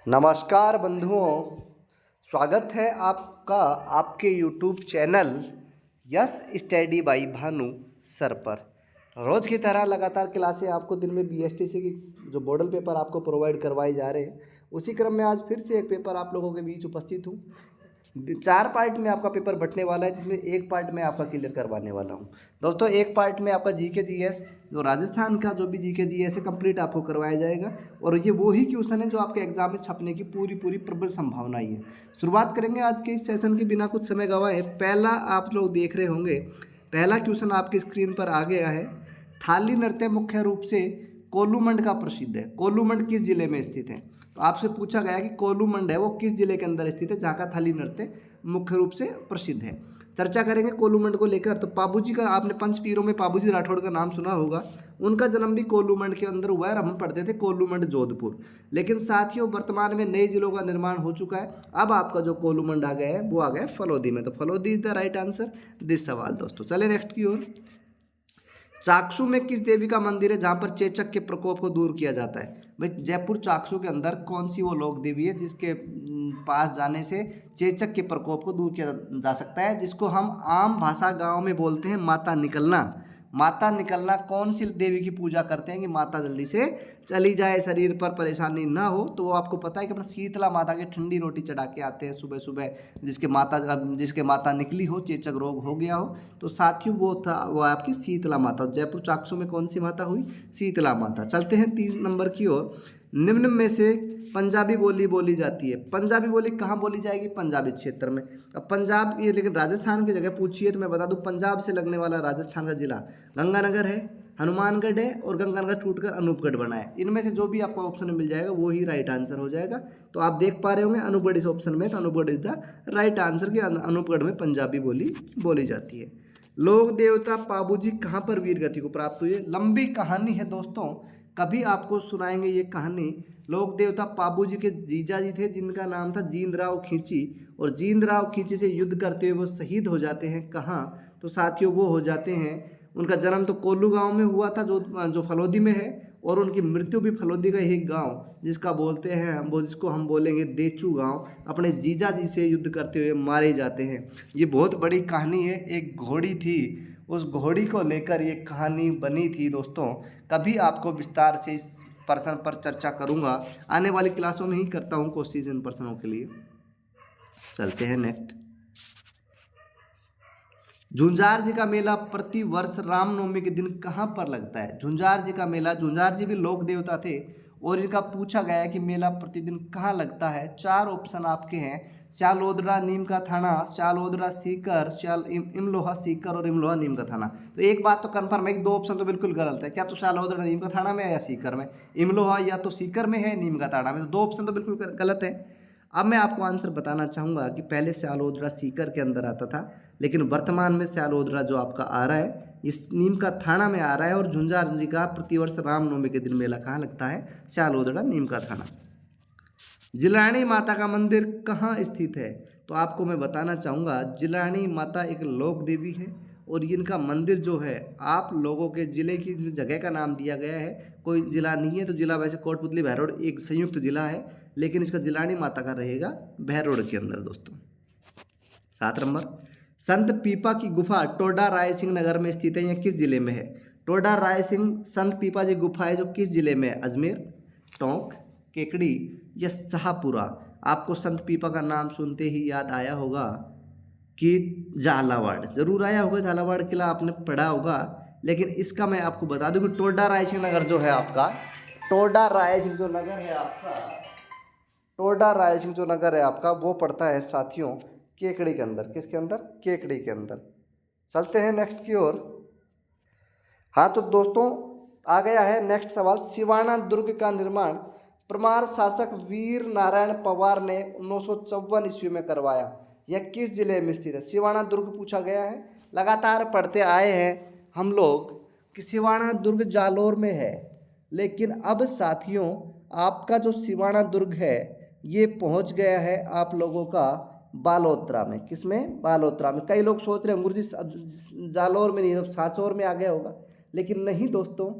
नमस्कार बंधुओं, स्वागत है आपका आपके YouTube channel yes study by Bhanu sir पर। रोज़ की तरह लगातार क्लासें आपको दिन में बीएसटीसी की जो मॉडल पेपर आपको प्रोवाइड करवाए जा रहे हैं, उसी क्रम में आज फिर से एक पेपर आप लोगों के बीच उपस्थित हूँ। 4 पार्ट में आपका पेपर बंटने वाला है, जिसमें एक पार्ट में आपका क्लियर करवाने वाला हूँ। दोस्तों, एक पार्ट में आपका जीके जीएस जो राजस्थान का जो भी जीके जीएस है कंप्लीट आपको करवाया जाएगा, और ये वो ही क्वेश्चन है जो आपके एग्जाम में छपने की पूरी प्रबल संभावना ही है। शुरुआत करेंगे आज के इस सेशन के बिना कुछ समय गंवाए। पहला आप लोग देख रहे होंगे, पहला क्वेश्चन आपकी स्क्रीन पर आ गया है। थाली नृत्य मुख्य रूप से कोलूमंड का प्रसिद्ध है। कोलूमंड किस जिले में स्थित है? तो आपसे पूछा गया कि कोलूमंड है वो किस जिले के अंदर स्थित है, जहाँ का थाली नृत्य मुख्य रूप से प्रसिद्ध है। चर्चा करेंगे कोलूमंड को लेकर। तो पाबूजी का, आपने पंचपीरों में पाबूजी राठौड़ का नाम सुना होगा। उनका जन्म भी कोलूमंड के अंदर हुआ है। हम पढ़ते थे कोलूमंड जोधपुर। लेकिन साथियों, वर्तमान में नए जिलों का निर्माण हो चुका है। अब आपका जो कोलूमंड आ गया है वो आ गया है फलोदी में। तो Phalodi is the right answer this सवाल। दोस्तों चले नेक्स्ट की ओर। चाकसू में किस देवी का मंदिर है जहाँ पर चेचक के प्रकोप को दूर किया जाता है? भाई, जयपुर चाकसू के अंदर कौन सी वो लोक देवी है जिसके पास जाने से चेचक के प्रकोप को दूर किया जा सकता है, जिसको हम आम भाषा गांव में बोलते हैं माता निकलना। माता निकलना कौन सी देवी की पूजा करते हैं कि माता जल्दी से चली जाए, शरीर पर परेशानी ना हो? तो वो आपको पता है कि अपना शीतला माता के ठंडी रोटी चढ़ा के आते हैं सुबह सुबह, जिसके माता निकली हो, चेचक रोग हो गया हो। तो साथियों वो आपकी शीतला माता। जयपुर चाकसू में कौन सी माता हुई? शीतला माता। चलते हैं 3 नंबर की ओर। निम्न में से पंजाबी बोली बोली जाती है। पंजाबी बोली कहाँ बोली जाएगी? पंजाबी क्षेत्र में। अब पंजाब ये, लेकिन राजस्थान की जगह पूछिए तो मैं बता दूं, पंजाब से लगने वाला राजस्थान का जिला गंगानगर है, हनुमानगढ़ है, और गंगानगर टूटकर अनूपगढ़ बना है। इनमें से जो भी आपको ऑप्शन में मिल जाएगा वो ही राइट आंसर हो जाएगा। तो आप देख पा रहे होंगे अनूपगढ़ इस ऑप्शन में, तो Anupgarh is the right answer कि अनूपगढ़ में पंजाबी बोली बोली जाती है। लोक देवता पाबूजी कहाँ पर वीर गति को प्राप्त हुए? लंबी कहानी है दोस्तों, कभी आपको सुनाएंगे ये कहानी। लोक देवता पाबूजी के जीजा जी थे जिनका नाम था जींदराव खींची, और जींदराव खींची से युद्ध करते हुए वो शहीद हो जाते हैं। कहाँ? तो साथियों वो हो जाते हैं, उनका जन्म तो कोल्लू गांव में हुआ था जो फलोदी में है, और उनकी मृत्यु भी फलोदी का ही गांव जिसका बोलते हैं जिसको हम बोलेंगे देचू गांव, अपने जीजा जी से युद्ध करते हुए मारे जाते हैं। ये बहुत बड़ी कहानी है। एक घोड़ी थी, उस घोड़ी को लेकर ये कहानी बनी थी दोस्तों। कभी आपको विस्तार से इस पर्सन पर चर्चा करूंगा, आने वाली क्लासों में ही करता हूं कोशिश इन पर्सनों के लिए। चलते हैं नेक्स्ट। झुंझार जी का मेला प्रति वर्ष रामनवमी के दिन कहाँ पर लगता है? झुंझार जी का मेला, झुंझार जी भी लोक देवता थे, और इनका पूछा गया है कि मेला प्रतिदिन कहाँ लगता है। 4 ऑप्शन आपके हैं, स्यालोदरा नीम का थाना, स्यालोदरा सीकर, इमलोहा सीकर और इमलोहा नीम का थाना। तो एक बात तो कंफर्म है कि 2 ऑप्शन तो बिल्कुल गलत है। क्या तो स्यालोदरा नीम का थाना में है या सीकर में? इमलोहा या तो सीकर में है, नीम का थाना में। तो 2 ऑप्शन तो बिल्कुल गलत है। अब मैं आपको आंसर बताना चाहूँगा कि पहले स्यालोदरा सीकर के अंदर आता था, लेकिन वर्तमान में स्यालोदरा जो आपका आ रहा है इस नीम का थाना में आ रहा है। और झुंझार जी का प्रतिवर्ष रामनवमी के दिन मेला कहाँ लगता है? स्यालोदरा नीम का थाना। जिलानी माता का मंदिर कहाँ स्थित है? तो आपको मैं बताना चाहूँगा, जिलानी माता एक लोक देवी है, और इनका मंदिर जो है आप लोगों के ज़िले की जगह का नाम दिया गया है। कोई जिला नहीं है, तो जिला वैसे कोटपुतली भैरोड एक संयुक्त जिला है, लेकिन इसका जिलानी माता का रहेगा भैरोड के अंदर। दोस्तों 7 नंबर। संत पीपा की गुफा टोडा रायसिंह नगर में स्थित है, यह किस जिले में है? टोडा रायसिंह संत पीपा जी गुफा है जो किस जिले में है? अजमेर, टोंक, केकड़ी या शाहपुरा? आपको संत पीपा का नाम सुनते ही याद आया होगा कि झालावाड़, जरूर आया होगा। झालावाड़ किला आपने पढ़ा होगा। लेकिन इसका मैं आपको बता दूं कि टोडा रायसिंह नगर जो है आपका, टोडा रायसिंह जो नगर है आपका, टोडा रायसिंह जो नगर है आपका, वो पड़ता है साथियों केकड़ी के अंदर। किसके अंदर? केकड़ी के अंदर। चलते हैं नेक्स्ट की ओर। हाँ तो दोस्तों आ गया है नेक्स्ट सवाल। सिवाना दुर्ग का निर्माण परमार शासक वीर नारायण पवार ने 1954 ईस्वी में करवाया। यह किस जिले में स्थित है? सिवाना दुर्ग पूछा गया है। लगातार पढ़ते आए हैं हम लोग कि सिवाना दुर्ग जालोर में है, लेकिन अब साथियों आपका जो सिवाना दुर्ग है ये पहुंच गया है आप लोगों का बालोतरा में। किसमें? बालोतरा में। कई लोग सोच रहे होंगे जी जालोर में नहीं, सांचौर में आ गया होगा, लेकिन नहीं दोस्तों,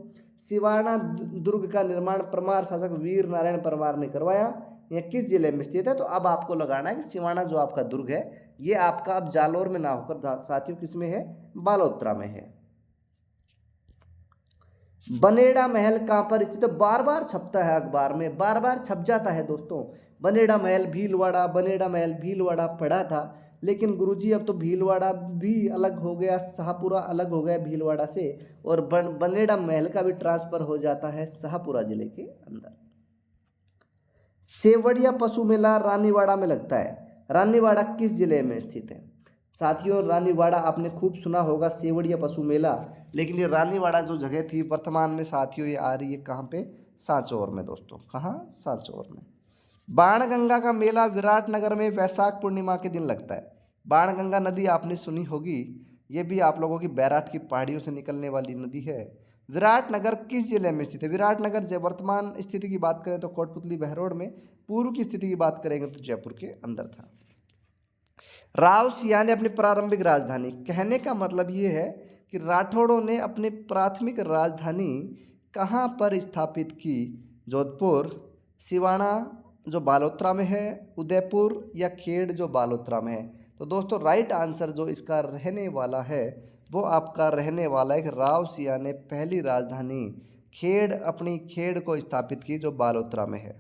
सिवाना दुर्ग का निर्माण परमार शासक वीर नारायण परमार ने करवाया। यह किस जिले में स्थित है? तो अब आपको लगाना है कि सिवाना जो आपका दुर्ग है ये आपका अब जालोर में ना होकर साथियों किस में है? बालोतरा में है। बनेड़ा महल कहाँ पर स्थित है? बार बार छपता है अखबार में, बार बार छप जाता है दोस्तों। बनेड़ा महल भीलवाड़ा, बनेड़ा महल भीलवाड़ा पढ़ा था, लेकिन गुरुजी अब तो भीलवाड़ा भी अलग हो गया, शाहपुरा अलग हो गया भीलवाड़ा से, और बनेड़ा महल का भी ट्रांसफर हो जाता है शाहपुरा जिले के अंदर। सेवड़िया पशु मेला रानीवाड़ा में लगता है। रानीवाड़ा किस जिले में स्थित है? साथियों रानीवाड़ा आपने खूब सुना होगा सेवड़िया पशु मेला, लेकिन ये रानीवाड़ा जो जगह थी वर्तमान में साथियों ये आ रही है कहाँ पे? सांचौर में दोस्तों। कहाँ? सांचौर में। बाणगंगा का मेला विराटनगर में वैशाख पूर्णिमा के दिन लगता है। बाणगंगा नदी आपने सुनी होगी, ये भी आप लोगों की बैराट की पहाड़ियों से निकलने वाली नदी है। विराटनगर किस जिले में स्थित है? विराटनगर जब वर्तमान स्थिति की बात करें तो कोटपुतली बहरोड में, पूर्व की स्थिति की बात करेंगे तो जयपुर के अंदर था। राव सिया ने अपनी प्रारंभिक राजधानी, कहने का मतलब ये है कि राठौड़ों ने अपनी प्राथमिक राजधानी कहाँ पर स्थापित की? जोधपुर, सिवाना जो बालोतरा में है, उदयपुर या खेड़ जो बालोतरा में है। तो दोस्तों राइट आंसर जो इसका रहने वाला है वो आपका रहने वाला है कि राव सिया ने पहली राजधानी खेड़, अपनी खेड़ को स्थापित की जो बालोतरा में है।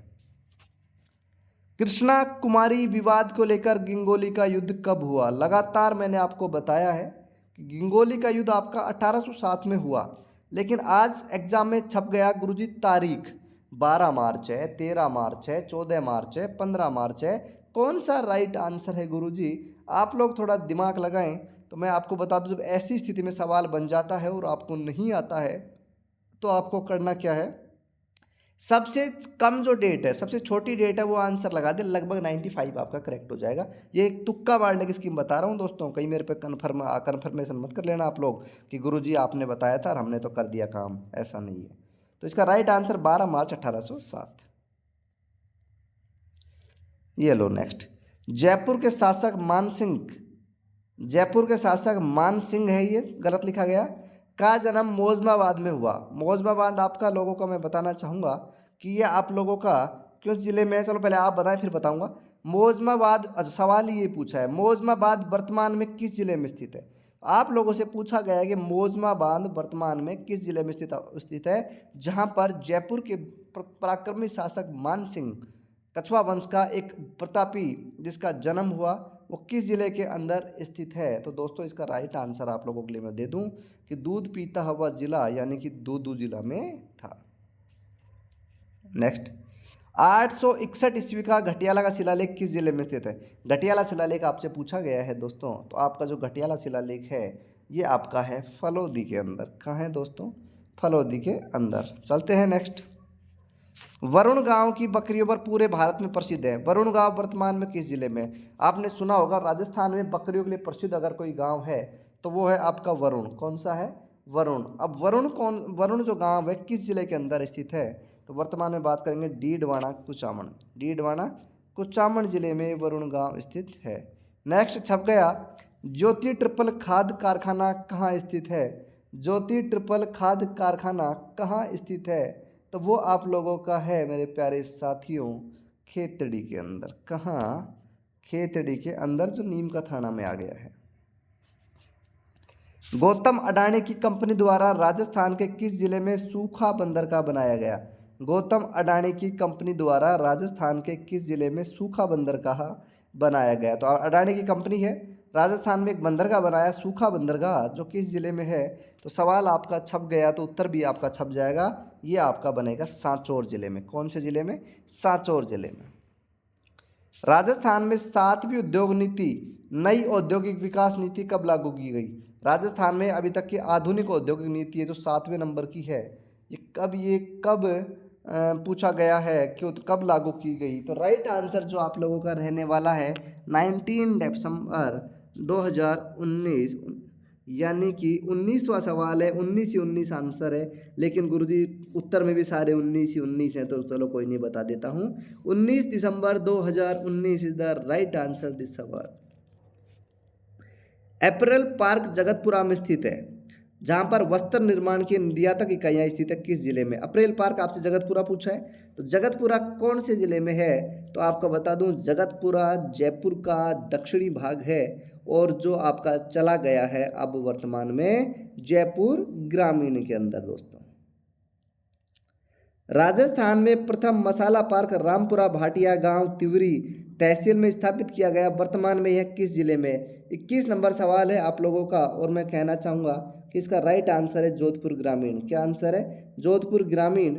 कृष्णा कुमारी विवाद को लेकर गिंगोली का युद्ध कब हुआ? लगातार मैंने आपको बताया है कि गिंगोली का युद्ध आपका 1807 में हुआ, लेकिन आज एग्जाम में छप गया गुरुजी तारीख, 12 मार्च है, 13 मार्च है, 14 मार्च है, 15 मार्च है। कौन सा राइट आंसर है गुरुजी? आप लोग थोड़ा दिमाग लगाएं तो मैं आपको बता दूं, जब ऐसी स्थिति में सवाल बन जाता है और आपको नहीं आता है तो आपको करना क्या है? सबसे कम जो डेट है, सबसे छोटी डेट है वो आंसर लगा दे, लगभग 95 आपका करेक्ट हो जाएगा। ये एक तुक्का मारने की स्कीम बता रहा हूँ दोस्तों, कहीं मेरे पे कन्फर्मेशन मत कर लेना आप लोग कि गुरुजी आपने बताया था और हमने तो कर दिया काम, ऐसा नहीं है। तो इसका राइट आंसर 12 मार्च 1807। ये लो नेक्स्ट। जयपुर के शासक मानसिंह, जयपुर के शासक मानसिंह है, ये गलत लिखा गया, का जन्म मौजमाबाद में हुआ। मौजमाबाद आपका लोगों का मैं बताना चाहूँगा कि ये आप लोगों का किस जिले में है, चलो पहले आप बताएं फिर बताऊँगा। मौजमाबाद, सवाल ये पूछा है मौजमाबाद वर्तमान में किस जिले में स्थित है? आप लोगों से पूछा गया है कि मौजमाबाद वर्तमान में किस जिले में स्थित है, जहाँ पर जयपुर के पराक्रमी शासक मानसिंह, कछवा वंश का एक प्रतापी जिसका जन्म हुआ, वो किस जिले के अंदर स्थित है? तो दोस्तों इसका राइट आंसर आप लोगों के लिए मैं दे दूं कि दूध पीता हुआ जिला यानी कि दूदू जिला में था। नेक्स्ट, 861 ईस्वी का घटियाला का शिलालेख किस जिले में स्थित है? घटियाला शिलालेख आपसे पूछा गया है दोस्तों, तो आपका जो घटियाला शिलालेख है ये आपका है फलोदी के अंदर। कहाँ है दोस्तों? फलोदी के अंदर। चलते हैं नेक्स्ट। वरुण गांव की बकरियों पर पूरे भारत में प्रसिद्ध है। वरुण गांव वर्तमान में किस जिले में? आपने सुना होगा राजस्थान में बकरियों के लिए प्रसिद्ध अगर कोई गांव है तो वो है आपका वरुण। कौन सा है? वरुण। अब वरुण जो गांव है किस जिले के अंदर स्थित है? तो वर्तमान में बात करेंगे डीडवाना कुचामन। डीडवाना कुचामन जिले में वरुण गांव स्थित है। नेक्स्ट छप गया, ज्योति ट्रिपल खाद कारखाना कहाँ स्थित है? ज्योति ट्रिपल खाद कारखाना कहाँ स्थित है? तो वो आप लोगों का है मेरे प्यारे साथियों खेतड़ी के अंदर। कहाँ? खेतड़ी के अंदर, जो नीम का थाना में आ गया है। गौतम अडानी की कंपनी द्वारा राजस्थान के किस जिले में सूखा बंदरगाह बनाया गया? गौतम अडानी की कंपनी द्वारा राजस्थान के किस जिले में सूखा बंदरगाह बनाया गया? तो अडानी की कंपनी है, राजस्थान में एक बंदरगाह बनाया, सूखा बंदरगाह, जो किस जिले में है? तो सवाल आपका छप गया तो उत्तर भी आपका छप जाएगा, ये आपका बनेगा सांचौर जिले में। कौन से जिले में? सांचौर जिले में। राजस्थान में 7वीं उद्योग नीति, नई औद्योगिक विकास नीति कब लागू की गई? राजस्थान में अभी तक की आधुनिक औद्योगिक नीति है जो 7वें नंबर की है, ये कब पूछा गया है, क्यों, तो कब लागू की गई? तो राइट आंसर जो आप लोगों का रहने वाला है 19 दिसंबर 2019, यानी कि 19वां सवाल है, 19 ही 19 आंसर है, लेकिन गुरुजी उत्तर में भी सारे 19 ही 19 हैं, तो चलो कोई नहीं, बता देता हूँ। 19 दिसंबर 2019 is the right answer this सवाल। एपरल पार्क जगतपुरा में स्थित है। जहाँ पर वस्त्र निर्माण की निर्यातक इकाइयाँ स्थित है किस जिले में। अप्रैल पार्क आपसे जगतपुरा पूछा है, तो जगतपुरा कौन से जिले में है, तो आपको बता दूं जगतपुरा जयपुर का दक्षिणी भाग है और जो आपका चला गया है अब वर्तमान में जयपुर ग्रामीण के अंदर। दोस्तों राजस्थान में प्रथम मसाला पार्क रामपुरा भाटिया गांव तिवरी तहसील में स्थापित किया गया, वर्तमान में यह किस जिले में। 21 नंबर सवाल है आप लोगों का और मैं कहना चाहूँगा कि इसका राइट आंसर है जोधपुर ग्रामीण। क्या आंसर है? जोधपुर ग्रामीण।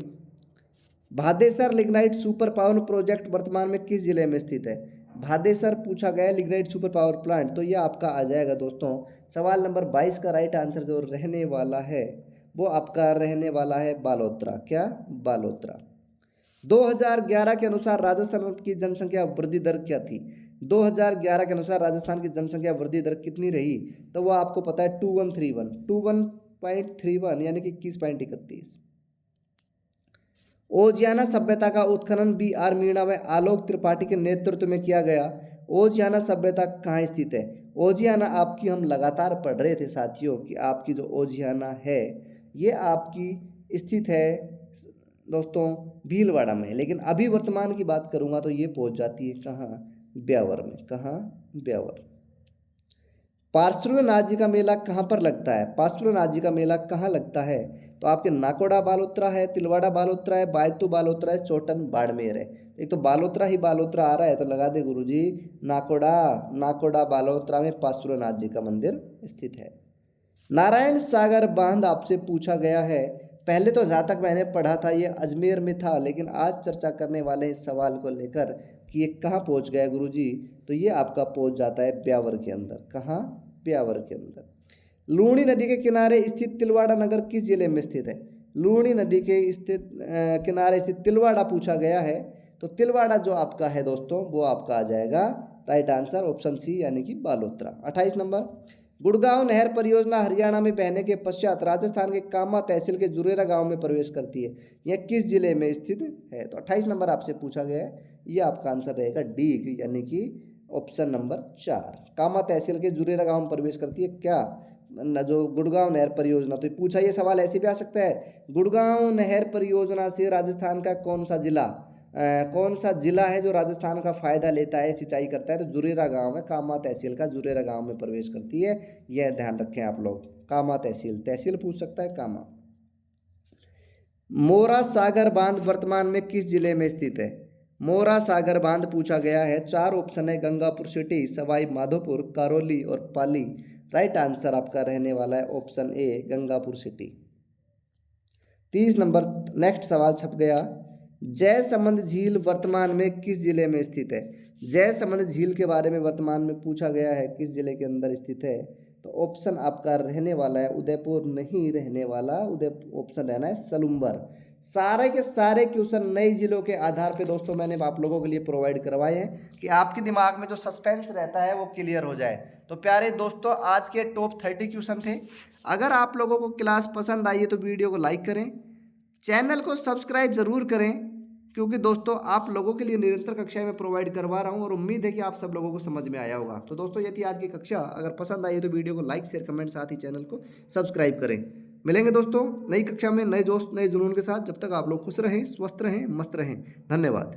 भादेसर लिग्नाइट सुपर पावर प्रोजेक्ट वर्तमान में किस जिले में स्थित है। भादेसर पूछा गया लिग्नाइट सुपर पावर प्लांट, तो यह आपका आ जाएगा दोस्तों सवाल नंबर 22 का राइट आंसर जो रहने वाला है वो आपका रहने वाला है बालोतरा। क्या? बालोतरा। 2011 के अनुसार राजस्थान की जनसंख्या वृद्धि दर क्या थी। 2011 के अनुसार राजस्थान की जनसंख्या वृद्धि दर कितनी रही, तो वो आपको पता है 2131 यानी कि 21.31। ओजियाना सभ्यता का उत्खनन BR मीणा व आलोक त्रिपाठी के नेतृत्व में किया गया। ओजियाना सभ्यता कहाँ स्थित है। ओजियाना आपकी हम लगातार पढ़ रहे थे साथियों कि आपकी जो ओजियाना है ये आपकी स्थित है दोस्तों भीलवाड़ा में, लेकिन अभी वर्तमान की बात करूंगा तो ये पहुंच जाती है कहाँ, ब्यावर में। कहाँ? ब्यावर। पार्श्वनाथ जी का मेला कहाँ पर लगता है। पार्श्वनाथ जी का मेला कहाँ लगता है, तो आपके नाकोड़ा बालोतरा है, तिलवाड़ा बालोतरा है, बायतू बालोतरा है, चोटन बाड़मेर है। एक तो बालोतरा ही बालोतरा आ रहा है तो लगा दे गुरुजी नाकोड़ा बालोतरा में पार्श्वनाथ जी का मंदिर स्थित है। नारायण सागर बांध आपसे पूछा गया है। पहले तो जहाँ तक मैंने पढ़ा था ये अजमेर में था, लेकिन आज चर्चा करने वाले इस सवाल को लेकर कि ये कहाँ पहुँच गया गुरुजी, तो ये आपका पहुँच जाता है ब्यावर के अंदर। कहाँ? ब्यावर के अंदर। लूणी नदी के किनारे स्थित तिलवाड़ा नगर किस जिले में स्थित है। लूणी नदी के किनारे स्थित तिलवाड़ा पूछा गया है, तो तिलवाड़ा जो आपका है दोस्तों वो आपका आ जाएगा राइट आंसर ऑप्शन सी यानी कि बालोतरा। 28 नंबर। गुड़गांव नहर परियोजना हरियाणा में बहने के पश्चात राजस्थान के कामा तहसील के जुरेरा गांव में प्रवेश करती है। यह किस जिले में स्थित है, तो 28 नंबर आपसे पूछा गया है। यह आपका आंसर रहेगा डी यानी कि ऑप्शन नंबर 4। कामा तहसील के जुरेरा गांव में प्रवेश करती है क्या, जो गुड़गांव नहर परियोजना। तो पूछा ये सवाल ऐसे भी आ सकता है, गुड़गांव नहर परियोजना से राजस्थान का कौन सा जिला है जो राजस्थान का फायदा लेता है, सिंचाई करता है, तो जुरेरा गांव है। कामा तहसील का जुरेरा गांव में प्रवेश करती है, यह ध्यान रखें आप लोग। कामा तहसील पूछ सकता है कामा। मोरा सागर बांध वर्तमान में किस जिले में स्थित है। मोरा सागर बांध पूछा गया है। 4 ऑप्शन है, गंगापुर सिटी, सवाई माधोपुर, करौली और पाली। राइट आंसर आपका रहने वाला है option A Gangapur city. 30 number next सवाल छप गया। जयसमंद झील वर्तमान में किस जिले में स्थित है। जयसमंद झील के बारे में वर्तमान में पूछा गया है किस जिले के अंदर स्थित है, तो ऑप्शन आपका रहने वाला है उदयपुर नहीं रहने वाला, ऑप्शन रहना है सलूम्बर। सारे के सारे क्वेश्चन नए जिलों के आधार पे दोस्तों मैंने आप लोगों के लिए प्रोवाइड करवाए हैं कि आपके दिमाग में जो सस्पेंस रहता है वो क्लियर हो जाए। तो प्यारे दोस्तों आज के टॉप 30 क्वेश्चन थे। अगर आप लोगों को क्लास पसंद आई है तो वीडियो को लाइक करें, चैनल को सब्सक्राइब ज़रूर करें, क्योंकि दोस्तों आप लोगों के लिए निरंतर कक्षाएं मैं प्रोवाइड करवा रहा हूं और उम्मीद है कि आप सब लोगों को समझ में आया होगा। तो दोस्तों ये थी आज की कक्षा। अगर पसंद आई है तो वीडियो को लाइक शेयर कमेंट साथ ही चैनल को सब्सक्राइब करें। मिलेंगे दोस्तों नई कक्षा में नए दोस्त नए जुनून के साथ। जब तक आप लोग खुश रहें, स्वस्थ रहें, मस्त रहें। धन्यवाद।